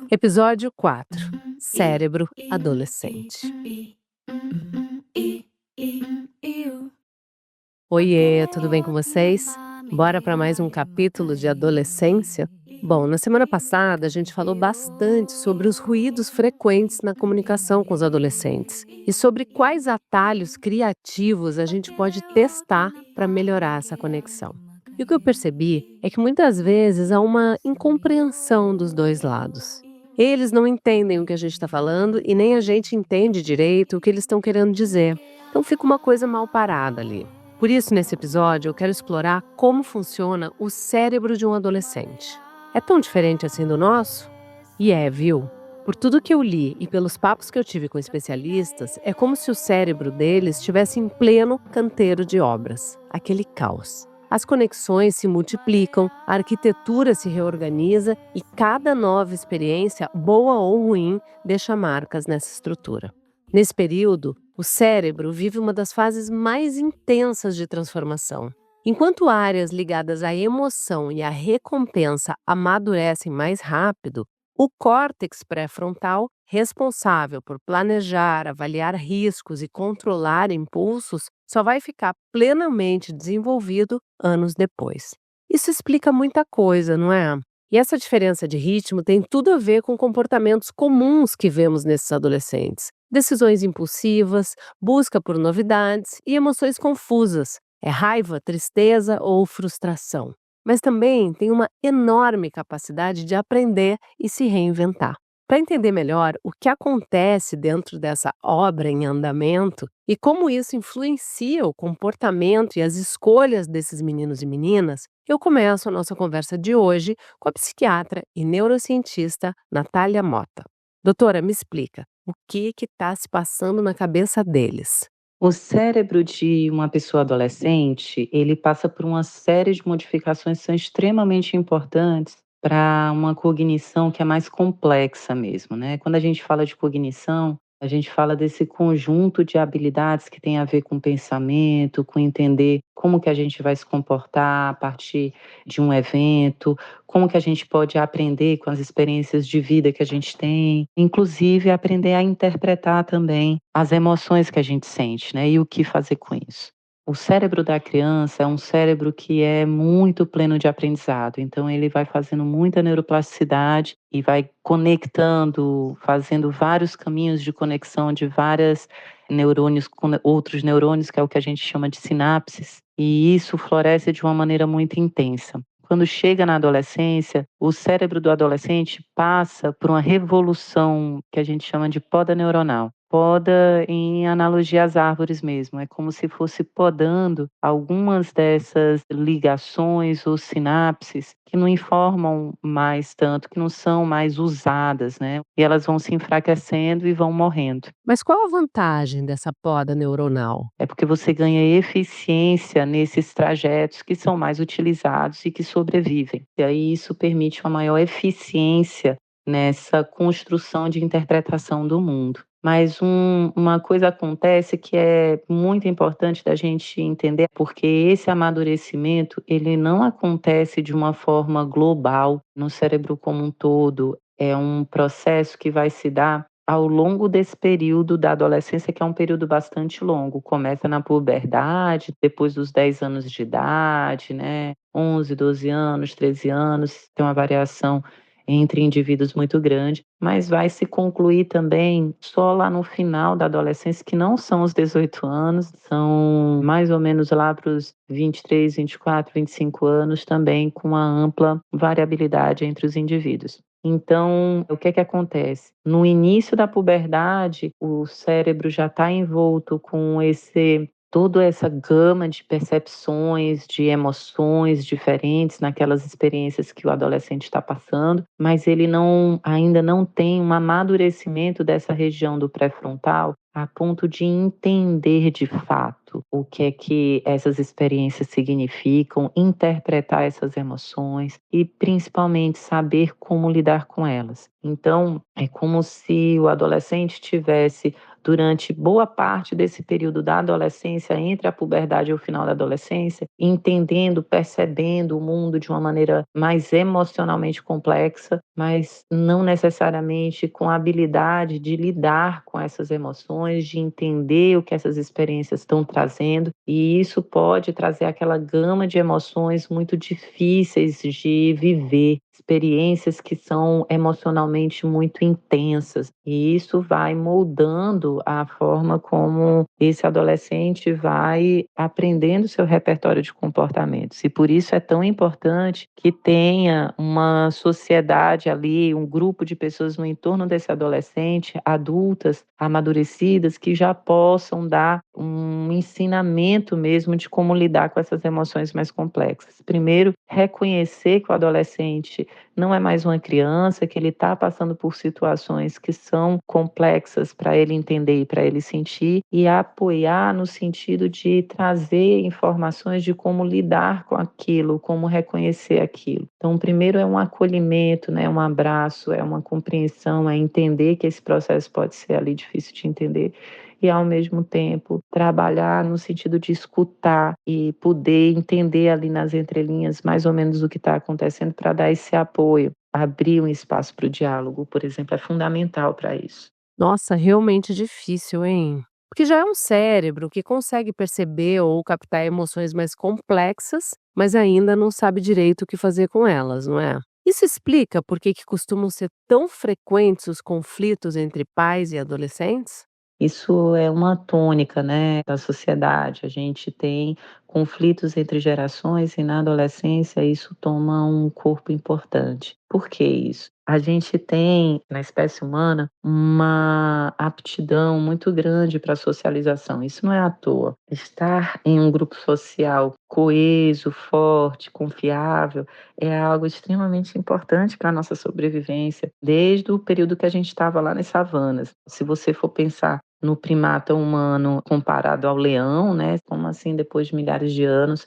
Episódio 4: Cérebro adolescente. Oiê, tudo bem com vocês? Bora para mais um capítulo de adolescência? Bom, na semana passada a gente falou bastante sobre os ruídos frequentes na comunicação com os adolescentes e sobre quais atalhos criativos a gente pode testar para melhorar essa conexão. E o que eu percebi é que muitas vezes há uma incompreensão dos dois lados. Eles não entendem o que a gente está falando e nem a gente entende direito o que eles estão querendo dizer. Então fica uma coisa mal parada ali. Por isso, nesse episódio, eu quero explorar como funciona o cérebro de um adolescente. É tão diferente assim do nosso? E viu? Por tudo que eu li e pelos papos que eu tive com especialistas, é como se o cérebro deles estivesse em pleno canteiro de obras, aquele caos. As conexões se multiplicam, a arquitetura se reorganiza e cada nova experiência, boa ou ruim, deixa marcas nessa estrutura. Nesse período, o cérebro vive uma das fases mais intensas de transformação. Enquanto áreas ligadas à emoção e à recompensa amadurecem mais rápido, o córtex pré-frontal, responsável por planejar, avaliar riscos e controlar impulsos, só vai ficar plenamente desenvolvido anos depois. Isso explica muita coisa, não é? E essa diferença de ritmo tem tudo a ver com comportamentos comuns que vemos nesses adolescentes. Decisões impulsivas, busca por novidades e emoções confusas. É raiva, tristeza ou frustração. Mas também tem uma enorme capacidade de aprender e se reinventar. Para entender melhor o que acontece dentro dessa obra em andamento e como isso influencia o comportamento e as escolhas desses meninos e meninas, eu começo a nossa conversa de hoje com a psiquiatra e neurocientista Natália Mota. Doutora, me explica, o que está se passando na cabeça deles? O cérebro de uma pessoa adolescente, ele passa por uma série de modificações que são extremamente importantes para uma cognição que é mais complexa mesmo, né. Quando a gente fala de cognição, a gente fala desse conjunto de habilidades que tem a ver com pensamento, com entender como que a gente vai se comportar a partir de um evento, como que a gente pode aprender com as experiências de vida que a gente tem, inclusive aprender a interpretar também as emoções que a gente sente, né, e o que fazer com isso. O cérebro da criança é um cérebro que é muito pleno de aprendizado, então ele vai fazendo muita neuroplasticidade e vai conectando, fazendo vários caminhos de conexão de várias neurônios com outros neurônios, que é o que a gente chama de sinapses, e isso floresce de uma maneira muito intensa. Quando chega na adolescência, o cérebro do adolescente passa por uma revolução que a gente chama de poda neuronal. Poda em analogia às árvores mesmo, é como se fosse podando algumas dessas ligações ou sinapses que não informam mais tanto, que não são mais usadas, né, e elas vão se enfraquecendo e vão morrendo. Mas qual a vantagem dessa poda neuronal? É porque você ganha eficiência nesses trajetos que são mais utilizados e que sobrevivem. E aí isso permite uma maior eficiência nessa construção de interpretação do mundo. Mas uma coisa acontece que é muito importante da gente entender, porque esse amadurecimento, ele não acontece de uma forma global no cérebro como um todo. É um processo que vai se dar ao longo desse período da adolescência, que é um período bastante longo. Começa na puberdade, depois dos 10 anos de idade, né, 11, 12 anos, 13 anos, tem uma variação entre indivíduos muito grande, mas vai se concluir também só lá no final da adolescência, que não são os 18 anos, são mais ou menos lá para os 23, 24, 25 anos, também com uma ampla variabilidade entre os indivíduos. Então, o que é que acontece? No início da puberdade, o cérebro já está envolto com toda essa gama de percepções, de emoções diferentes naquelas experiências que o adolescente está passando, mas ele ainda não tem um amadurecimento dessa região do pré-frontal a ponto de entender de fato o que é que essas experiências significam, interpretar essas emoções e principalmente saber como lidar com elas. Então, é como se o adolescente tivesse durante boa parte desse período da adolescência, entre a puberdade e o final da adolescência, entendendo, percebendo o mundo de uma maneira mais emocionalmente complexa, mas não necessariamente com a habilidade de lidar com essas emoções, de entender o que essas experiências estão trazendo, e isso pode trazer aquela gama de emoções muito difíceis de viver, experiências que são emocionalmente muito intensas, e isso vai moldando a forma como esse adolescente vai aprendendo seu repertório de comportamentos. E por isso é tão importante que tenha uma sociedade ali, um grupo de pessoas no entorno desse adolescente, adultas, amadurecidas, que já possam dar um ensinamento mesmo de como lidar com essas emoções mais complexas. Primeiro, reconhecer que o adolescente não é mais uma criança, que ele está passando por situações que são complexas para ele entender e para ele sentir, e apoiar no sentido de trazer informações de como lidar com aquilo, como reconhecer aquilo. Então, primeiro é um acolhimento, né, um abraço, é uma compreensão, é entender que esse processo pode ser ali difícil de entender, e ao mesmo tempo trabalhar no sentido de escutar e poder entender ali nas entrelinhas mais ou menos o que está acontecendo para dar esse apoio. Abrir um espaço para o diálogo, por exemplo, é fundamental para isso. Nossa, realmente difícil, hein? Porque já é um cérebro que consegue perceber ou captar emoções mais complexas, mas ainda não sabe direito o que fazer com elas, não é? Isso explica por que costumam ser tão frequentes os conflitos entre pais e adolescentes? Isso é uma tônica, né, da sociedade. A gente tem conflitos entre gerações e na adolescência isso toma um corpo importante. Por que isso? A gente tem, na espécie humana, uma aptidão muito grande para a socialização. Isso não é à toa. Estar em um grupo social coeso, forte, confiável, é algo extremamente importante para a nossa sobrevivência, desde o período que a gente estava lá nas savanas. Se você for pensar no primata humano comparado ao leão, né? Como assim, depois de milhares de anos,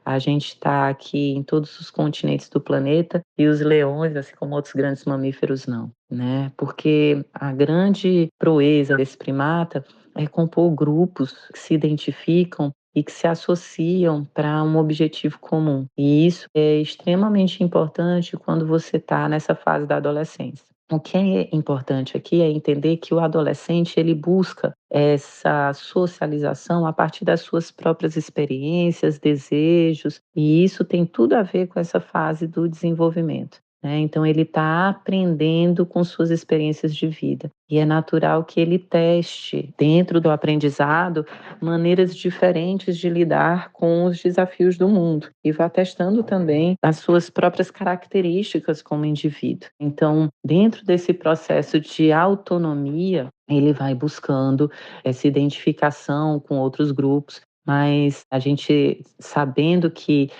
a gente está aqui em todos os continentes do planeta e os leões, assim como outros grandes mamíferos, não, né? Porque a grande proeza desse primata é compor grupos que se identificam e que se associam para um objetivo comum. E isso é extremamente importante quando você está nessa fase da adolescência. O que é importante aqui é entender que o adolescente ele busca essa socialização a partir das suas próprias experiências, desejos, e isso tem tudo a ver com essa fase do desenvolvimento, né? Então ele está aprendendo com suas experiências de vida e é natural que ele teste dentro do aprendizado maneiras diferentes de lidar com os desafios do mundo e vá testando também as suas próprias características como indivíduo. Então, dentro desse processo de autonomia, ele vai buscando essa identificação com outros grupos, mas a gente sabendo que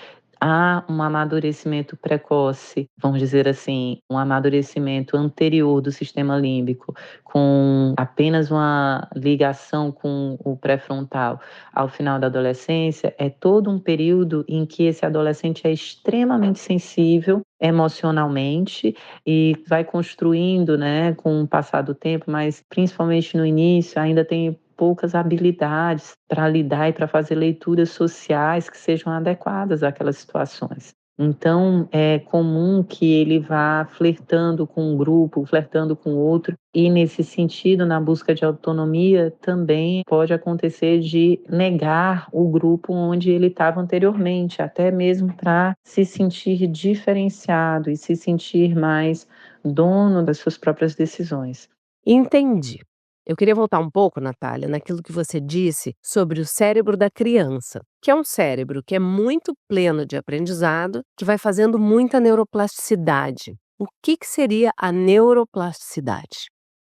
há um amadurecimento precoce, vamos dizer assim, um amadurecimento anterior do sistema límbico, com apenas uma ligação com o pré-frontal ao final da adolescência, é todo um período em que esse adolescente é extremamente sensível emocionalmente e vai construindo, né, com o passar do tempo, mas principalmente no início ainda tem poucas habilidades para lidar e para fazer leituras sociais que sejam adequadas àquelas situações. Então, é comum que ele vá flertando com um grupo, flertando com outro, e nesse sentido, na busca de autonomia, também pode acontecer de negar o grupo onde ele estava anteriormente, até mesmo para se sentir diferenciado e se sentir mais dono das suas próprias decisões. Entendi. Eu queria voltar um pouco, Natália, naquilo que você disse sobre o cérebro da criança, que é um cérebro que é muito pleno de aprendizado, que vai fazendo muita neuroplasticidade. O que seria a neuroplasticidade?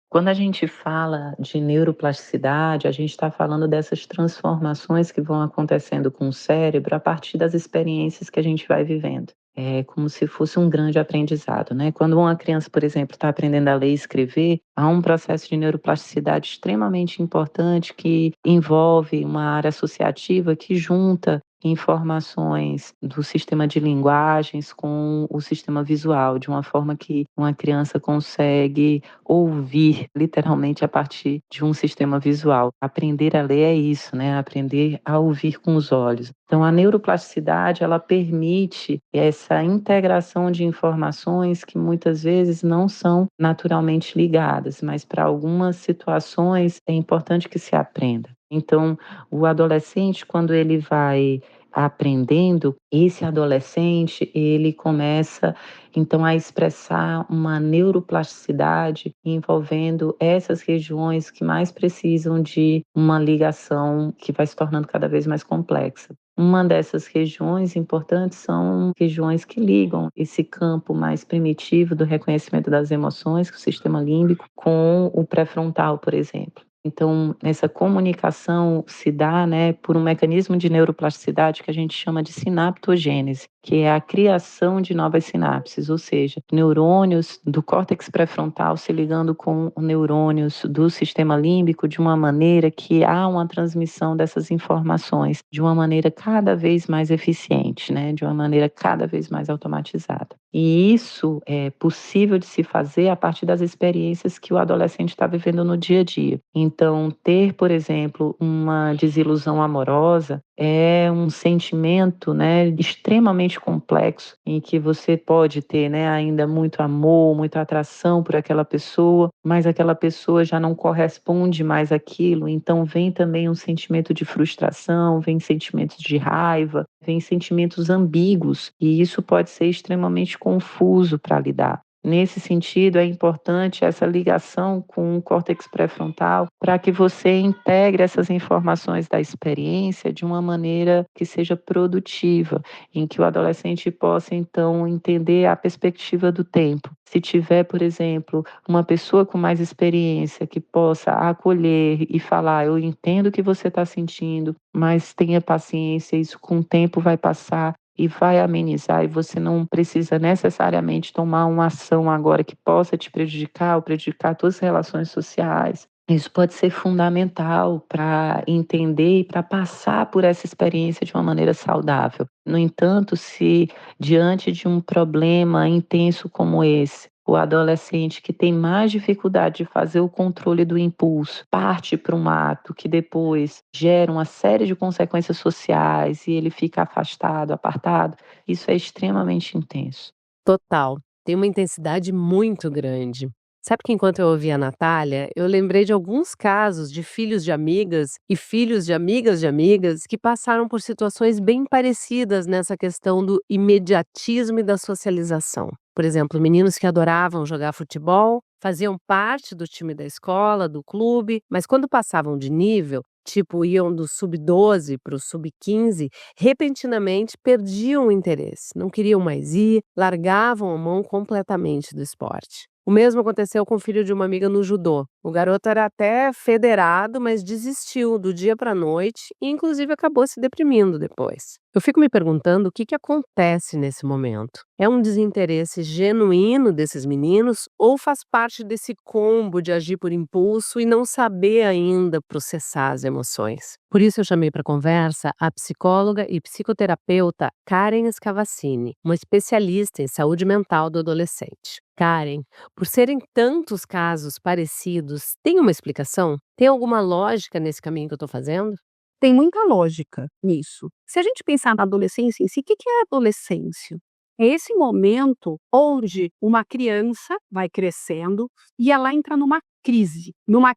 Quando a gente fala de neuroplasticidade, a gente está falando dessas transformações que vão acontecendo com o cérebro a partir das experiências que a gente vai vivendo. É como se fosse um grande aprendizado, né? Quando uma criança, por exemplo, está aprendendo a ler e escrever, há um processo de neuroplasticidade extremamente importante que envolve uma área associativa que junta informações do sistema de linguagens com o sistema visual, de uma forma que uma criança consegue ouvir literalmente a partir de um sistema visual. Aprender a ler é isso, né? Aprender a ouvir com os olhos. Então, a neuroplasticidade, ela permite essa integração de informações que muitas vezes não são naturalmente ligadas, mas para algumas situações é importante que se aprenda. Então, o adolescente, quando ele vai aprendendo, esse adolescente, ele começa então a expressar uma neuroplasticidade envolvendo essas regiões que mais precisam de uma ligação que vai se tornando cada vez mais complexa. Uma dessas regiões importantes são regiões que ligam esse campo mais primitivo do reconhecimento das emoções, que é o sistema límbico, com o pré-frontal, por exemplo. Então, essa comunicação se dá, né, por um mecanismo de neuroplasticidade que a gente chama de sinaptogênese, que é a criação de novas sinapses, ou seja, neurônios do córtex pré-frontal se ligando com neurônios do sistema límbico de uma maneira que há uma transmissão dessas informações de uma maneira cada vez mais eficiente, né, de uma maneira cada vez mais automatizada. E isso é possível de se fazer a partir das experiências que o adolescente está vivendo no dia a dia. Então, ter, por exemplo, uma desilusão amorosa é um sentimento, né, extremamente complexo, em que você pode ter, né, ainda muito amor, muita atração por aquela pessoa, mas aquela pessoa já não corresponde mais àquilo, então vem também um sentimento de frustração, vem sentimentos de raiva, vem sentimentos ambíguos, e isso pode ser extremamente confuso para lidar. Nesse sentido, é importante essa ligação com o córtex pré-frontal para que você integre essas informações da experiência de uma maneira que seja produtiva, em que o adolescente possa, então, entender a perspectiva do tempo. Se tiver, por exemplo, uma pessoa com mais experiência que possa acolher e falar: eu entendo o que você está sentindo, mas tenha paciência, isso com o tempo vai passar e vai amenizar, e você não precisa necessariamente tomar uma ação agora que possa te prejudicar ou prejudicar todas as relações sociais. Isso pode ser fundamental para entender e para passar por essa experiência de uma maneira saudável. No entanto, se diante de um problema intenso como esse, o adolescente que tem mais dificuldade de fazer o controle do impulso parte para um ato que depois gera uma série de consequências sociais e ele fica afastado, apartado, isso é extremamente intenso. Total. Tem uma intensidade muito grande. Sabe que enquanto eu ouvia a Natália, eu lembrei de alguns casos de filhos de amigas e filhos de amigas que passaram por situações bem parecidas nessa questão do imediatismo e da socialização. Por exemplo, meninos que adoravam jogar futebol, faziam parte do time da escola, do clube, mas quando passavam de nível, tipo iam do sub-12 para o sub-15, repentinamente perdiam o interesse, não queriam mais ir, largavam a mão completamente do esporte. O mesmo aconteceu com o filho de uma amiga no judô. O garoto era até federado, mas desistiu do dia para a noite e, inclusive, acabou se deprimindo depois. Eu fico me perguntando o que acontece nesse momento. É um desinteresse genuíno desses meninos ou faz parte desse combo de agir por impulso e não saber ainda processar as emoções? Por isso eu chamei para conversa a psicóloga e psicoterapeuta Karen Scavacini, uma especialista em saúde mental do adolescente. Karen, por serem tantos casos parecidos, tem uma explicação? Tem alguma lógica nesse caminho que eu estou fazendo? Tem muita lógica nisso. Se a gente pensar na adolescência em si, o que é a adolescência? É esse momento onde uma criança vai crescendo e ela entra numa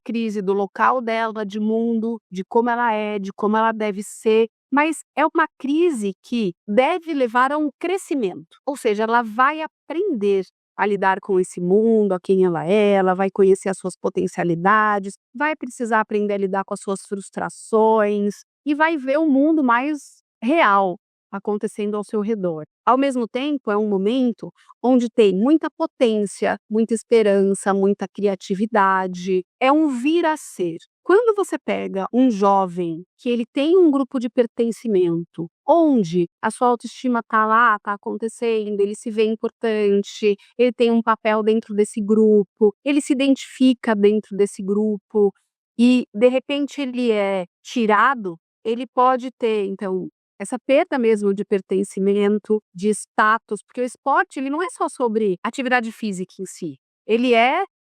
crise do local dela, de mundo, de como ela é, de como ela deve ser, mas é uma crise que deve levar a um crescimento, ou seja, ela vai aprender a lidar com esse mundo, a quem ela vai conhecer as suas potencialidades, vai precisar aprender a lidar com as suas frustrações e vai ver o mundo mais real acontecendo ao seu redor. Ao mesmo tempo, é um momento onde tem muita potência, muita esperança, muita criatividade, é um vir a ser. Quando você pega um jovem que ele tem um grupo de pertencimento, onde a sua autoestima está lá, está acontecendo, ele se vê importante, ele tem um papel dentro desse grupo, ele se identifica dentro desse grupo e, de repente, ele é tirado, ele pode ter, então, essa perda mesmo de pertencimento, de status, porque o esporte ele não é só sobre atividade física em si, ele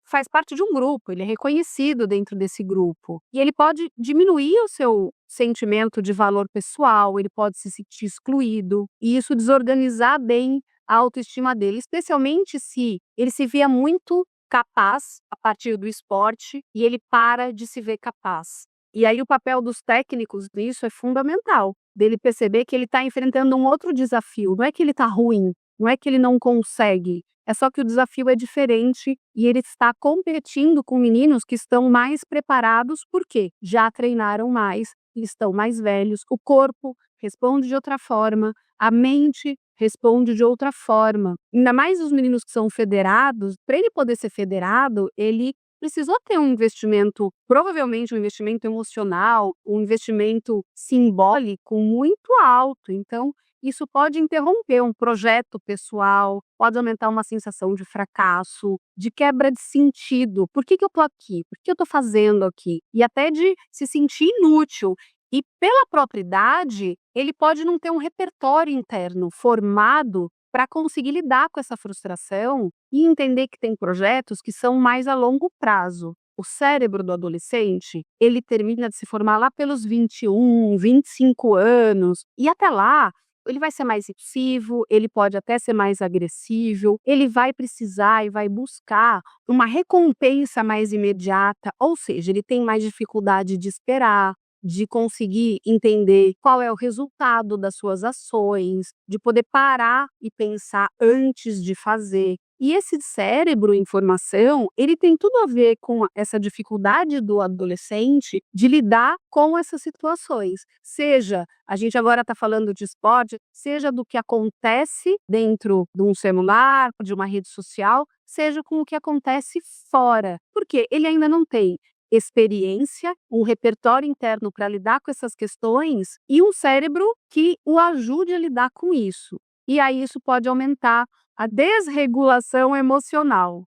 faz parte de um grupo, ele é reconhecido dentro desse grupo, e ele pode diminuir o seu sentimento de valor pessoal, ele pode se sentir excluído, e isso desorganizar bem a autoestima dele, especialmente se ele se via muito capaz a partir do esporte e ele para de se ver capaz. E aí o papel dos técnicos nisso é fundamental, dele perceber que ele está enfrentando um outro desafio, não é que ele está ruim, não é que ele não consegue, é só que o desafio é diferente e ele está competindo com meninos que estão mais preparados, porque já treinaram mais, estão mais velhos, o corpo responde de outra forma, a mente responde de outra forma. Ainda mais os meninos que são federados, para ele poder ser federado, ele precisou ter um investimento, provavelmente um investimento emocional, um investimento simbólico muito alto. Então, isso pode interromper um projeto pessoal, pode aumentar uma sensação de fracasso, de quebra de sentido. Por que eu estou aqui? Por que eu estou fazendo aqui? E até de se sentir inútil. E pela própria idade, ele pode não ter um repertório interno formado para conseguir lidar com essa frustração e entender que tem projetos que são mais a longo prazo. O cérebro do adolescente, ele termina de se formar lá pelos 21, 25 anos, e até lá ele vai ser mais impulsivo, ele pode até ser mais agressivo, ele vai precisar e vai buscar uma recompensa mais imediata, ou seja, ele tem mais dificuldade de esperar, de conseguir entender qual é o resultado das suas ações, de poder parar e pensar antes de fazer. E esse cérebro em formação, ele tem tudo a ver com essa dificuldade do adolescente de lidar com essas situações. Seja, a gente agora está falando de esporte, seja do que acontece dentro de um celular, de uma rede social, seja com o que acontece fora. Porque ele ainda não tem experiência, um repertório interno para lidar com essas questões e um cérebro que o ajude a lidar com isso. E aí isso pode aumentar a desregulação emocional.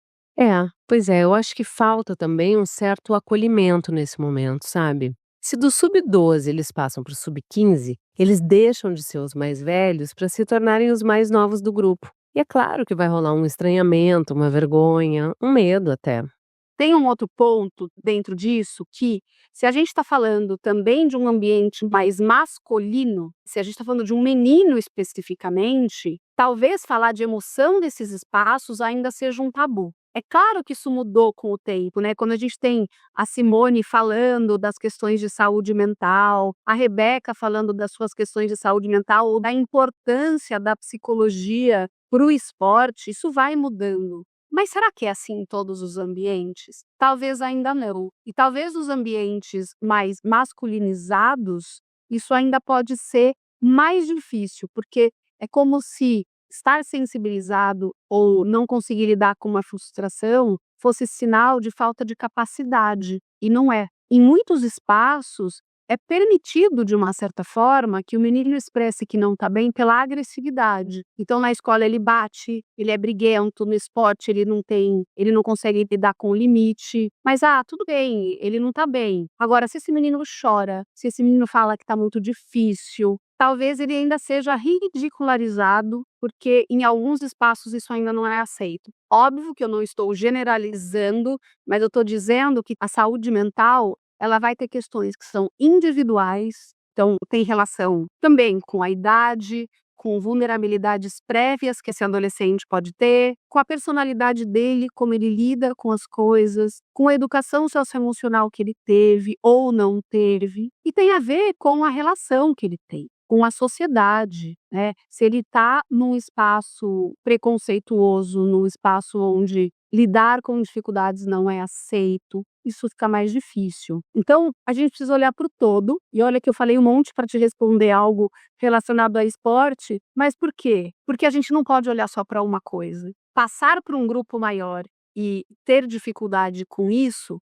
Pois é, eu acho que falta também um certo acolhimento nesse momento, sabe? Se do sub-12 eles passam para o sub-15, eles deixam de ser os mais velhos para se tornarem os mais novos do grupo. E é claro que vai rolar um estranhamento, uma vergonha, um medo até. Tem um outro ponto dentro disso que, se a gente está falando também de um ambiente mais masculino, se a gente está falando de um menino especificamente, talvez falar de emoção desses espaços ainda seja um tabu. É claro que isso mudou com o tempo, né? Quando a gente tem a Simone falando das questões de saúde mental, a Rebeca falando das suas questões de saúde mental ou da importância da psicologia para o esporte, isso vai mudando. Mas será que é assim em todos os ambientes? Talvez ainda não. E talvez nos ambientes mais masculinizados, isso ainda pode ser mais difícil, porque é como se estar sensibilizado ou não conseguir lidar com uma frustração fosse sinal de falta de capacidade, e não é. Em muitos espaços, é permitido, de uma certa forma, que o menino expresse que não está bem pela agressividade. Então, na escola ele bate, ele é briguento, no esporte ele não consegue lidar com o limite. Mas, tudo bem, ele não está bem. Agora, se esse menino chora, se esse menino fala que está muito difícil, talvez ele ainda seja ridicularizado, porque em alguns espaços isso ainda não é aceito. Óbvio que eu não estou generalizando, mas eu estou dizendo que a saúde mental ela vai ter questões que são individuais, então tem relação também com a idade, com vulnerabilidades prévias que esse adolescente pode ter, com a personalidade dele, como ele lida com as coisas, com a educação socioemocional que ele teve ou não teve, e tem a ver com a relação que ele tem com a sociedade, né? Se ele está num espaço preconceituoso, num espaço onde lidar com dificuldades não é aceito, isso fica mais difícil. Então, a gente precisa olhar para o todo, e olha que eu falei um monte para te responder algo relacionado a esporte, mas por quê? Porque a gente não pode olhar só para uma coisa. Passar para um grupo maior e ter dificuldade com isso,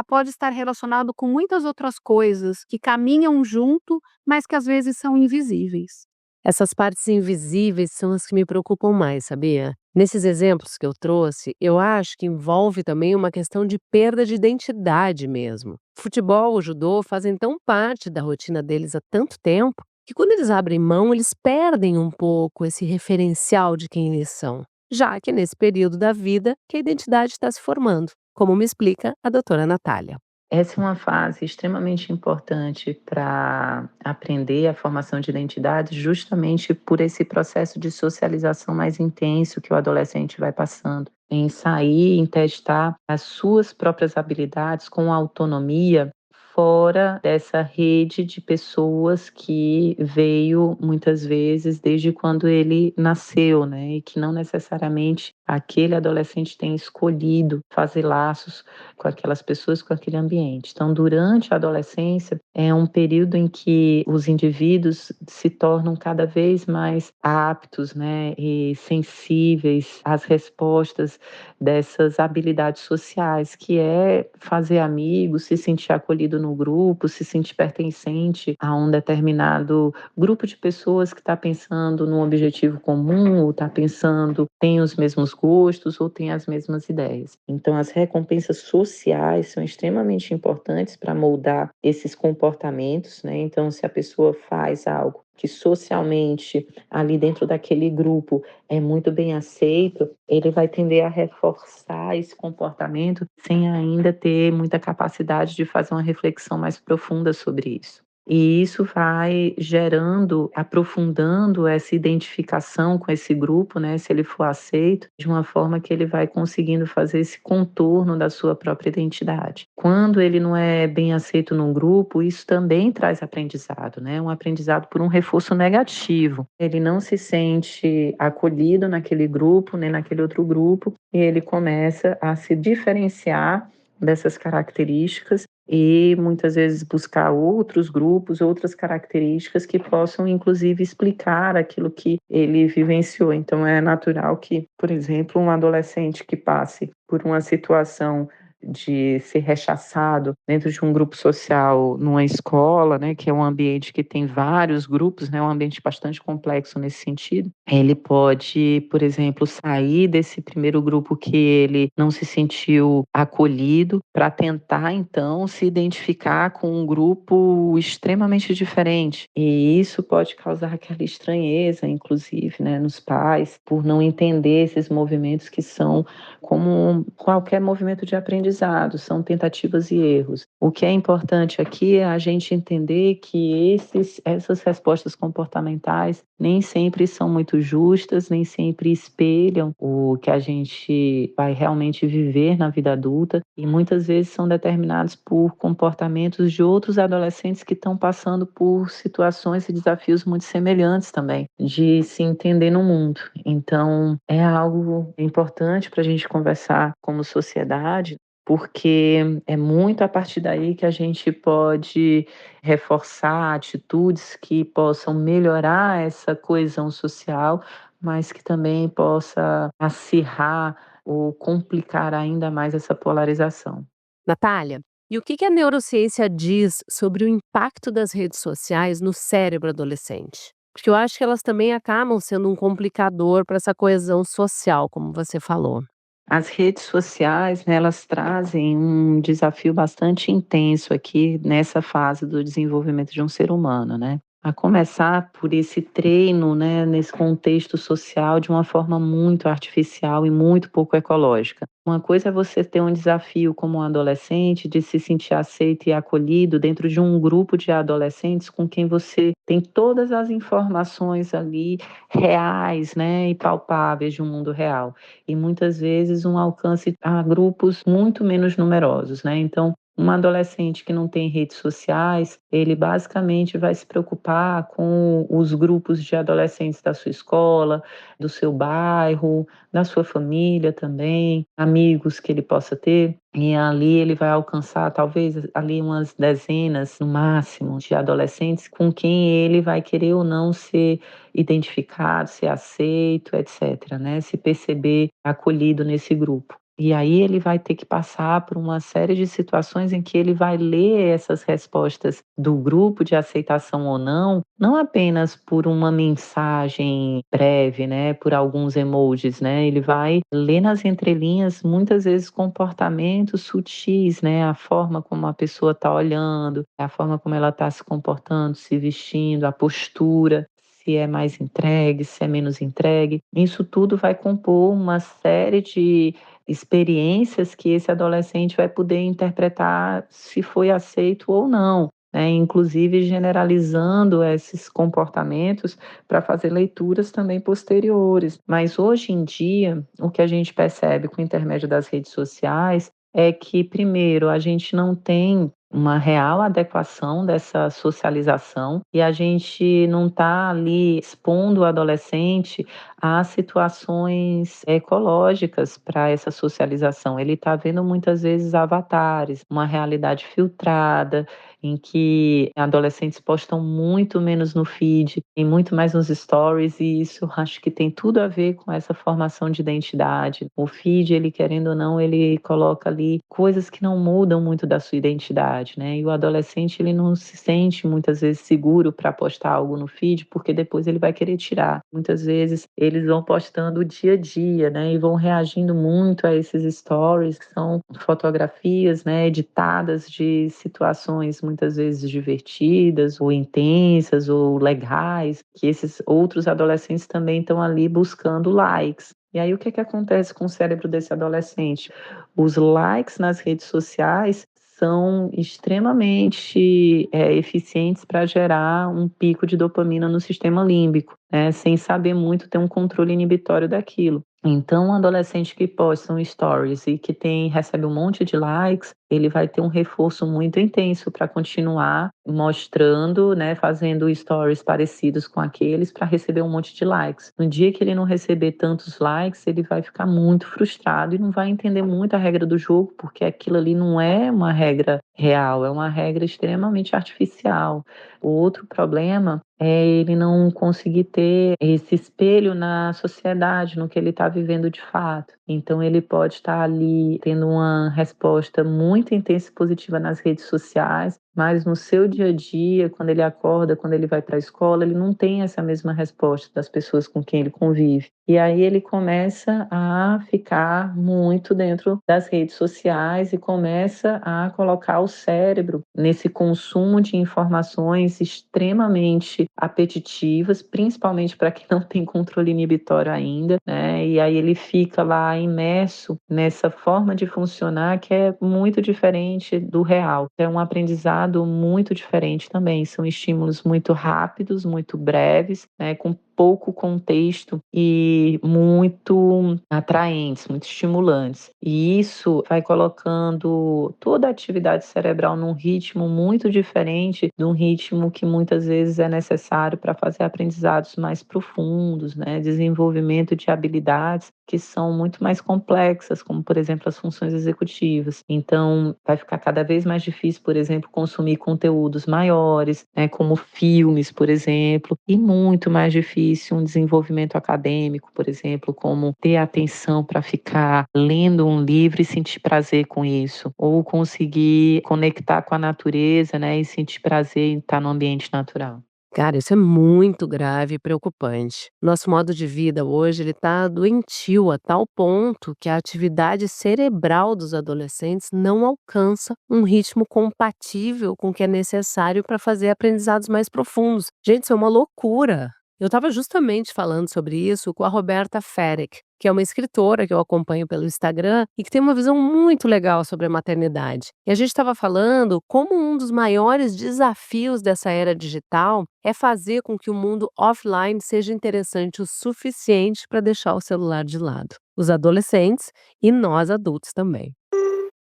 pode estar relacionado com muitas outras coisas que caminham junto, mas que às vezes são invisíveis. Essas partes invisíveis são as que me preocupam mais, sabia? Nesses exemplos que eu trouxe, eu acho que envolve também uma questão de perda de identidade mesmo. Futebol, o judô fazem tão parte da rotina deles há tanto tempo que quando eles abrem mão, eles perdem um pouco esse referencial de quem eles são, já que é nesse período da vida que a identidade está se formando, como me explica a doutora Natália. Essa é uma fase extremamente importante para aprender a formação de identidade, justamente por esse processo de socialização mais intenso que o adolescente vai passando, em sair, em testar as suas próprias habilidades com autonomia, fora dessa rede de pessoas que veio muitas vezes desde quando ele nasceu, né? E que não necessariamente aquele adolescente tem escolhido fazer laços com aquelas pessoas, com aquele ambiente. Então, durante a adolescência, é um período em que os indivíduos se tornam cada vez mais aptos, né, e sensíveis às respostas dessas habilidades sociais, que é fazer amigos, se sentir acolhido no grupo, se sentir pertencente a um determinado grupo de pessoas que está pensando num objetivo comum, ou está pensando, tem os mesmos gostos ou tem as mesmas ideias. Então, as recompensas sociais são extremamente importantes para moldar esses comportamentos, né? Então, se a pessoa faz algo que socialmente, ali dentro daquele grupo, é muito bem aceito, ele vai tender a reforçar esse comportamento sem ainda ter muita capacidade de fazer uma reflexão mais profunda sobre isso. E isso vai gerando, aprofundando essa identificação com esse grupo, né, se ele for aceito, de uma forma que ele vai conseguindo fazer esse contorno da sua própria identidade. Quando ele não é bem aceito num grupo, isso também traz aprendizado, né, um aprendizado por um reforço negativo. Ele não se sente acolhido naquele grupo, nem naquele outro grupo, e ele começa a se diferenciar dessas características e muitas vezes buscar outros grupos, outras características que possam inclusive explicar aquilo que ele vivenciou. Então é natural que, por exemplo, um adolescente que passe por uma situação de ser rechaçado dentro de um grupo social numa escola, né, que é um ambiente que tem vários grupos, né, um ambiente bastante complexo nesse sentido. Ele pode, por exemplo, sair desse primeiro grupo que ele não se sentiu acolhido para tentar então se identificar com um grupo extremamente diferente. E isso pode causar aquela estranheza, inclusive, né, nos pais, por não entender esses movimentos que são como qualquer movimento de aprendizado, são tentativas e erros. O que é importante aqui é a gente entender que essas respostas comportamentais nem sempre são muito justas, nem sempre espelham o que a gente vai realmente viver na vida adulta e muitas vezes são determinados por comportamentos de outros adolescentes que estão passando por situações e desafios muito semelhantes também, de se entender no mundo. Então, é algo importante para a gente conversar como sociedade, porque é muito a partir daí que a gente pode reforçar atitudes que possam melhorar essa coesão social, mas que também possa acirrar ou complicar ainda mais essa polarização. Natália, e o que a neurociência diz sobre o impacto das redes sociais no cérebro adolescente? Porque eu acho que elas também acabam sendo um complicador para essa coesão social, como você falou. As redes sociais, né, elas trazem um desafio bastante intenso aqui nessa fase do desenvolvimento de um ser humano, né? A começar por esse treino, né, nesse contexto social de uma forma muito artificial e muito pouco ecológica. Uma coisa é você ter um desafio como um adolescente de se sentir aceito e acolhido dentro de um grupo de adolescentes com quem você tem todas as informações ali reais, né, e palpáveis de um mundo real e muitas vezes um alcance a grupos muito menos numerosos, né? Então, um adolescente que não tem redes sociais, ele basicamente vai se preocupar com os grupos de adolescentes da sua escola, do seu bairro, da sua família também, amigos que ele possa ter. E ali ele vai alcançar talvez ali umas dezenas no máximo de adolescentes com quem ele vai querer ou não ser identificado, ser aceito, etc, né? Se perceber acolhido nesse grupo. E aí ele vai ter que passar por uma série de situações em que ele vai ler essas respostas do grupo de aceitação ou não, não apenas por uma mensagem breve, né, por alguns emojis, né? Ele vai ler nas entrelinhas muitas vezes comportamentos sutis, né? A forma como a pessoa está olhando, a forma como ela está se comportando, se vestindo, a postura, se é mais entregue, se é menos entregue. Isso tudo vai compor uma série de experiências que esse adolescente vai poder interpretar se foi aceito ou não, né? Inclusive generalizando esses comportamentos para fazer leituras também posteriores. Mas hoje em dia, o que a gente percebe com o intermédio das redes sociais é que, primeiro, a gente não tem uma real adequação dessa socialização e a gente não está ali expondo o adolescente a situações ecológicas para essa socialização. Ele está vendo muitas vezes avatares, uma realidade filtrada, em que adolescentes postam muito menos no feed e muito mais nos stories, e isso acho que tem tudo a ver com essa formação de identidade. O feed, ele querendo ou não, ele coloca ali coisas que não mudam muito da sua identidade, né? E o adolescente, ele não se sente muitas vezes seguro para postar algo no feed, porque depois ele vai querer tirar. Muitas vezes eles vão postando o dia a dia, né? E vão reagindo muito a esses stories, que são fotografias, né, editadas de situações muitas vezes divertidas, ou intensas, ou legais, que esses outros adolescentes também estão ali buscando likes. E aí o que acontece com o cérebro desse adolescente? Os likes nas redes sociais são extremamente eficientes para gerar um pico de dopamina no sistema límbico, né, sem saber muito ter um controle inibitório daquilo. Então, um adolescente que posta um stories e que recebe um monte de likes, ele vai ter um reforço muito intenso para continuar mostrando, né, fazendo stories parecidos com aqueles para receber um monte de likes. No dia que ele não receber tantos likes, ele vai ficar muito frustrado e não vai entender muito a regra do jogo, porque aquilo ali não é uma regra real, é uma regra extremamente artificial. O outro problema é ele não conseguir ter esse espelho na sociedade, no que ele está vivendo de fato. Então, ele pode estar ali tendo uma resposta muito intensa e positiva nas redes sociais, mas no seu dia a dia, quando ele acorda, quando ele vai para a escola, ele não tem essa mesma resposta das pessoas com quem ele convive. E aí ele começa a ficar muito dentro das redes sociais e começa a colocar o cérebro nesse consumo de informações extremamente apetitivas, principalmente para quem não tem controle inibitório ainda, né? E aí ele fica lá imerso nessa forma de funcionar que é muito diferente do real. É um aprendizado muito diferente também. São estímulos muito rápidos, muito breves, né? Com pouco contexto e muito atraentes, muito estimulantes. E isso vai colocando toda a atividade cerebral num ritmo muito diferente de um ritmo que muitas vezes é necessário para fazer aprendizados mais profundos, né? Desenvolvimento de habilidades que são muito mais complexas, como, por exemplo, as funções executivas. Então, vai ficar cada vez mais difícil, por exemplo, consumir conteúdos maiores, né, como filmes, por exemplo, e muito mais difícil um desenvolvimento acadêmico, por exemplo, como ter atenção para ficar lendo um livro e sentir prazer com isso, ou conseguir conectar com a natureza, né, e sentir prazer em estar no ambiente natural. Cara, isso é muito grave e preocupante. Nosso modo de vida hoje, ele tá doentio a tal ponto que a atividade cerebral dos adolescentes não alcança um ritmo compatível com o que é necessário para fazer aprendizados mais profundos. Gente, isso é uma loucura. Eu estava justamente falando sobre isso com a Roberta Ferek, que é uma escritora que eu acompanho pelo Instagram e que tem uma visão muito legal sobre a maternidade. E a gente estava falando como um dos maiores desafios dessa era digital é fazer com que o mundo offline seja interessante o suficiente para deixar o celular de lado. Os adolescentes e nós adultos também.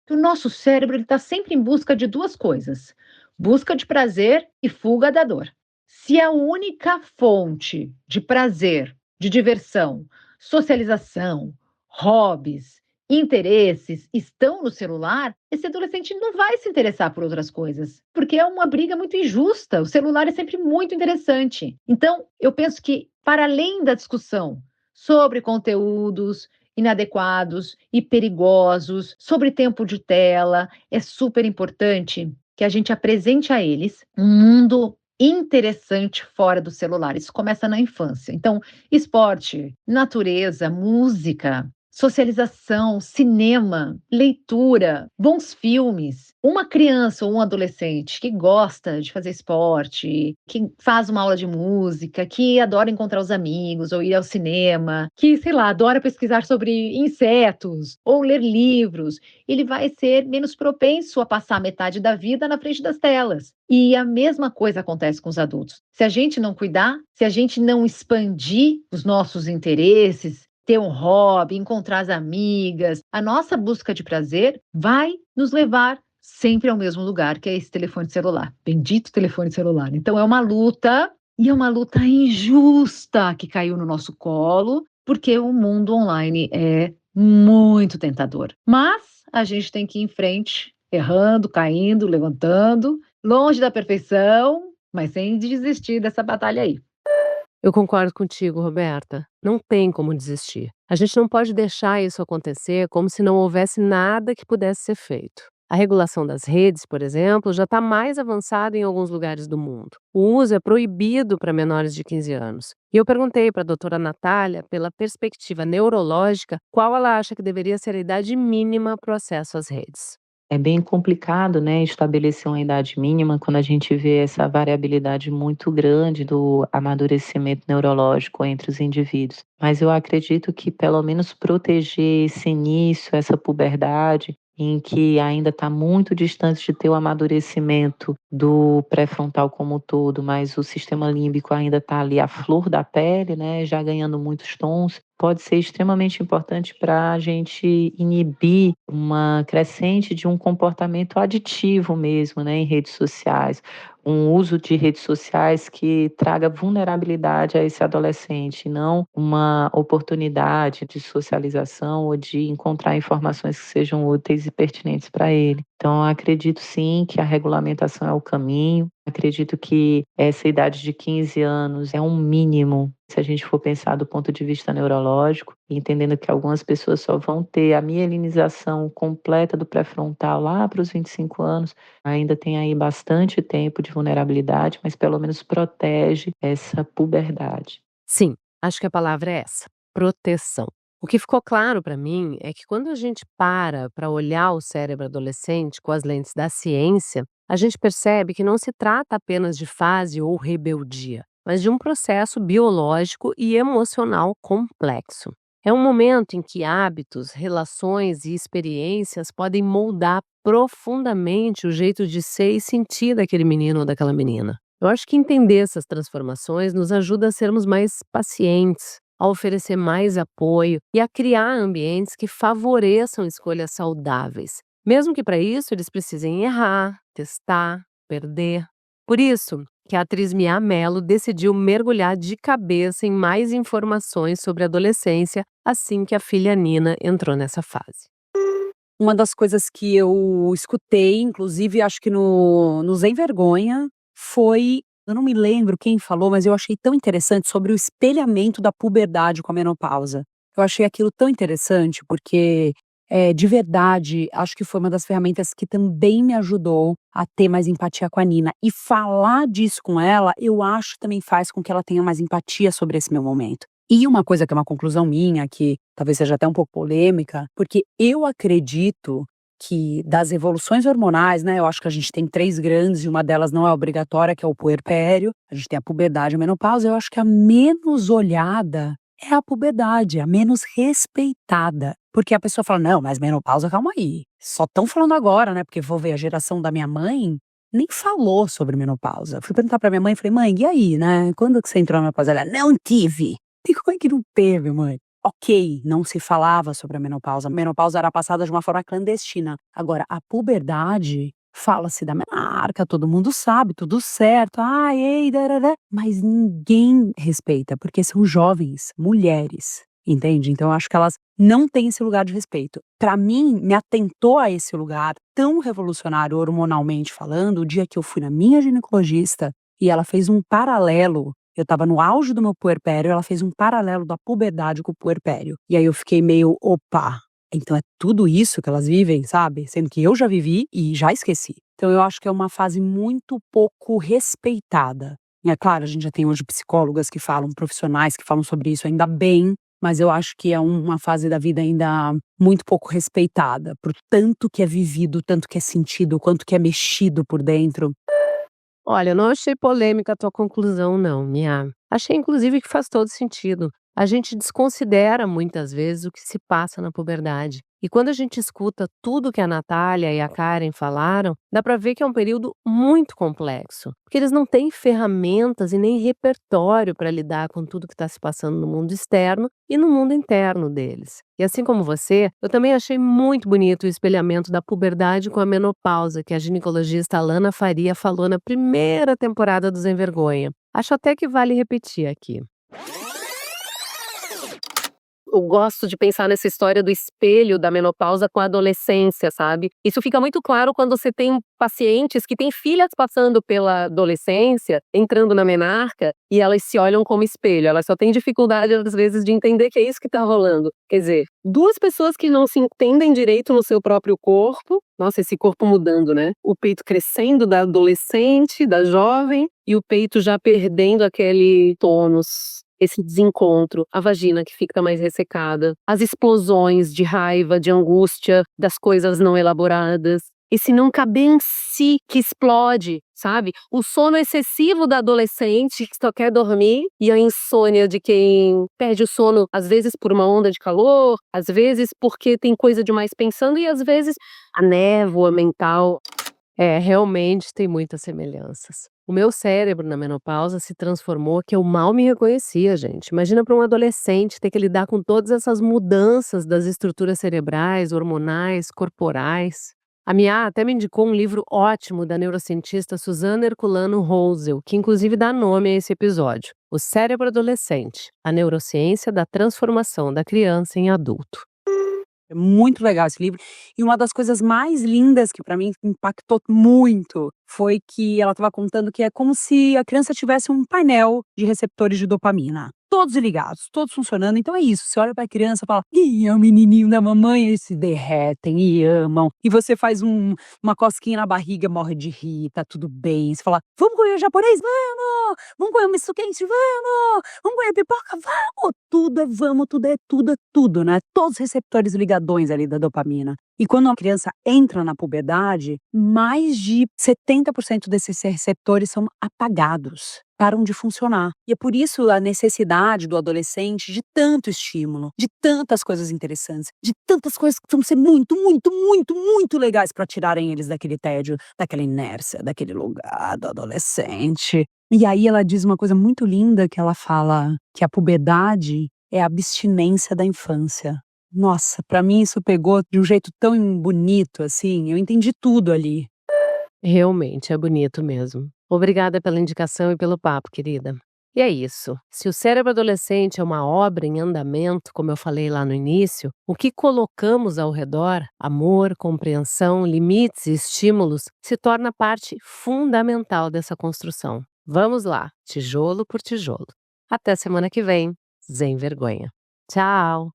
O nosso cérebro está sempre em busca de duas coisas: busca de prazer e fuga da dor. Se a única fonte de prazer, de diversão, socialização, hobbies, interesses estão no celular, esse adolescente não vai se interessar por outras coisas, porque é uma briga muito injusta. O celular é sempre muito interessante. Então, eu penso que, para além da discussão sobre conteúdos inadequados e perigosos, sobre tempo de tela. É super importante que a gente apresente a eles um mundo interessante fora do celular. Isso começa na infância. Então, esporte, natureza, música, socialização, cinema, leitura, bons filmes. Uma criança ou um adolescente que gosta de fazer esporte, que faz uma aula de música, que adora encontrar os amigos ou ir ao cinema, que, sei lá, adora pesquisar sobre insetos ou ler livros, ele vai ser menos propenso a passar metade da vida na frente das telas. E a mesma coisa acontece com os adultos. Se a gente não cuidar, se a gente não expandir os nossos interesses, ter um hobby, encontrar as amigas, a nossa busca de prazer vai nos levar sempre ao mesmo lugar, que é esse telefone celular. Bendito telefone celular. Então é uma luta, e é uma luta injusta que caiu no nosso colo, porque o mundo online é muito tentador. Mas a gente tem que ir em frente, errando, caindo, levantando, longe da perfeição, mas sem desistir dessa batalha aí. Eu concordo contigo, Roberta. Não tem como desistir. A gente não pode deixar isso acontecer como se não houvesse nada que pudesse ser feito. A regulação das redes, por exemplo, já está mais avançada em alguns lugares do mundo. O uso é proibido para menores de 15 anos. E eu perguntei para a doutora Natália, pela perspectiva neurológica, qual ela acha que deveria ser a idade mínima para o acesso às redes. É bem complicado, né, estabelecer uma idade mínima quando a gente vê essa variabilidade muito grande do amadurecimento neurológico entre os indivíduos. Mas eu acredito que pelo menos proteger esse início, essa puberdade, em que ainda está muito distante de ter o amadurecimento do pré-frontal como um todo, mas o sistema límbico ainda está ali à flor da pele, né, já ganhando muitos tons, pode ser extremamente importante para a gente inibir uma crescente de um comportamento aditivo mesmo, né, em redes sociais. Um uso de redes sociais que traga vulnerabilidade a esse adolescente, não uma oportunidade de socialização ou de encontrar informações que sejam úteis e pertinentes para ele. Então, eu acredito sim que a regulamentação é o caminho. Acredito que essa idade de 15 anos é um mínimo, se a gente for pensar do ponto de vista neurológico, entendendo que algumas pessoas só vão ter a mielinização completa do pré-frontal lá para os 25 anos, ainda tem aí bastante tempo de vulnerabilidade, mas pelo menos protege essa puberdade. Sim, acho que a palavra é essa: proteção. O que ficou claro para mim é que quando a gente para olhar o cérebro adolescente com as lentes da ciência, a gente percebe que não se trata apenas de fase ou rebeldia, mas de um processo biológico e emocional complexo. É um momento em que hábitos, relações e experiências podem moldar profundamente o jeito de ser e sentir daquele menino ou daquela menina. Eu acho que entender essas transformações nos ajuda a sermos mais pacientes, a oferecer mais apoio e a criar ambientes que favoreçam escolhas saudáveis, mesmo que para isso eles precisem errar, testar, perder. Por isso que a atriz Mia Mello decidiu mergulhar de cabeça em mais informações sobre a adolescência assim que a filha Nina entrou nessa fase. Uma das coisas que eu escutei, inclusive acho que no Sem Vergonha, foi, eu não me lembro quem falou, mas eu achei tão interessante sobre o espelhamento da puberdade com a menopausa. Eu achei aquilo tão interessante porque, de verdade, acho que foi uma das ferramentas que também me ajudou a ter mais empatia com a Nina. E falar disso com ela, eu acho que também faz com que ela tenha mais empatia sobre esse meu momento. E uma coisa que é uma conclusão minha, que talvez seja até um pouco polêmica, porque eu acredito que das evoluções hormonais, né, eu acho que a gente tem 3 grandes e uma delas não é obrigatória, que é o puerpério, a gente tem a puberdade e a menopausa, eu acho que a menos olhada é a puberdade, a menos respeitada. Porque a pessoa fala, não, mas menopausa, calma aí, só estão falando agora, né, porque vou ver a geração da minha mãe, nem falou sobre menopausa. Fui perguntar pra minha mãe, falei, mãe, e aí, né, quando que você entrou na menopausa? Ela, não tive. E como é que não teve, mãe? Ok, não se falava sobre a menopausa. A menopausa era passada de uma forma clandestina. Agora, a puberdade, fala-se da menarca, todo mundo sabe, tudo certo. Ai, ei, darará. Mas ninguém respeita, porque são jovens, mulheres, entende? Então, eu acho que elas não têm esse lugar de respeito. Pra mim, me atentou a esse lugar tão revolucionário hormonalmente falando, o dia que eu fui na minha ginecologista e ela fez um paralelo Eu estava no auge do meu puerpério, ela fez um paralelo da puberdade com o puerpério. E aí eu fiquei meio, opa, então é tudo isso que elas vivem, sabe? Sendo que eu já vivi e já esqueci. Então eu acho que é uma fase muito pouco respeitada. E é claro, a gente já tem hoje psicólogas que falam, profissionais que falam sobre isso, ainda bem, mas eu acho que é uma fase da vida ainda muito pouco respeitada, por tanto que é vivido, tanto que é sentido, quanto que é mexido por dentro. Olha, eu não achei polêmica a tua conclusão não, Mia. Achei inclusive que faz todo sentido. A gente desconsidera muitas vezes o que se passa na puberdade. E quando a gente escuta tudo que a Natália e a Karen falaram, dá para ver que é um período muito complexo, porque eles não têm ferramentas e nem repertório para lidar com tudo que está se passando no mundo externo e no mundo interno deles. E assim como você, eu também achei muito bonito o espelhamento da puberdade com a menopausa que a ginecologista Alana Faria falou na primeira temporada do Sem Vergonha. Acho até que vale repetir aqui. Eu gosto de pensar nessa história do espelho da menopausa com a adolescência, sabe? Isso fica muito claro quando você tem pacientes que têm filhas passando pela adolescência, entrando na menarca, e elas se olham como espelho. Elas só têm dificuldade, às vezes, de entender que é isso que tá rolando. Quer dizer, duas pessoas que não se entendem direito no seu próprio corpo. Nossa, esse corpo mudando, né? O peito crescendo da adolescente, da jovem, e o peito já perdendo aquele tônus. Esse desencontro, a vagina que fica mais ressecada, as explosões de raiva, de angústia, das coisas não elaboradas, esse não caber em si que explode, sabe? O sono excessivo da adolescente que só quer dormir e a insônia de quem perde o sono, às vezes por uma onda de calor, às vezes porque tem coisa demais pensando e às vezes a névoa mental. Realmente tem muitas semelhanças. O meu cérebro na menopausa se transformou que eu mal me reconhecia, gente. Imagina para um adolescente ter que lidar com todas essas mudanças das estruturas cerebrais, hormonais, corporais. A Mia até me indicou um livro ótimo da neurocientista Susana Herculano Rosel, que inclusive dá nome a esse episódio. O Cérebro Adolescente, a neurociência da transformação da criança em adulto. É muito legal esse livro. E uma das coisas mais lindas que para mim impactou muito foi que ela estava contando que é como se a criança tivesse um painel de receptores de dopamina. Todos ligados, todos funcionando. Então é isso. Você olha para a criança e fala, ih, é o menininho da mamãe, eles se derretem e amam. E você faz uma cosquinha na barriga, morre de rir, tá tudo bem. Você fala, vamos comer japonês? Vamos! Vamos comer um misto quente? Vamos! Vamos comer pipoca? Vamos! Tudo é vamos, tudo é tudo, né? Todos os receptores ligadões ali da dopamina. E quando uma criança entra na puberdade, mais de 70% desses receptores são apagados, param de funcionar. E é por isso a necessidade do adolescente de tanto estímulo, de tantas coisas interessantes, de tantas coisas que vão ser muito, muito, muito, muito legais para tirarem eles daquele tédio, daquela inércia, daquele lugar do adolescente. E aí ela diz uma coisa muito linda que ela fala que a puberdade é a abstinência da infância. Nossa, pra mim isso pegou de um jeito tão bonito, assim, eu entendi tudo ali. Realmente é bonito mesmo. Obrigada pela indicação e pelo papo, querida. E é isso. Se o cérebro adolescente é uma obra em andamento, como eu falei lá no início, o que colocamos ao redor, amor, compreensão, limites e estímulos, se torna parte fundamental dessa construção. Vamos lá, tijolo por tijolo. Até semana que vem. Sem vergonha. Tchau!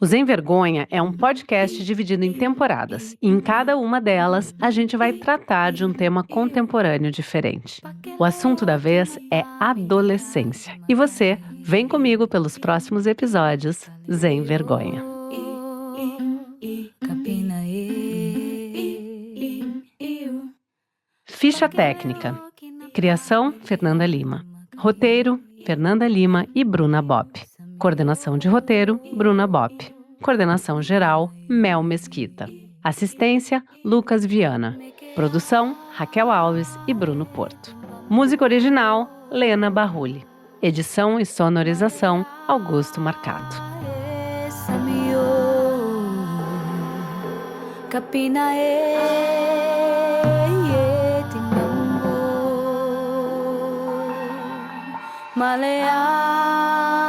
O Sem Vergonha é um podcast dividido em temporadas, e em cada uma delas a gente vai tratar de um tema contemporâneo diferente. O assunto da vez é adolescência. E você, vem comigo pelos próximos episódios Sem Vergonha. Ficha técnica. Criação, Fernanda Lima. Roteiro, Fernanda Lima e Bruna Bopp. Coordenação de roteiro, Bruna Bopp. Coordenação geral, Mel Mesquita. Assistência, Lucas Viana. Produção, Raquel Alves e Bruno Porto. Música original, Lena Barrulli. Edição e sonorização, Augusto Marcato. Malaya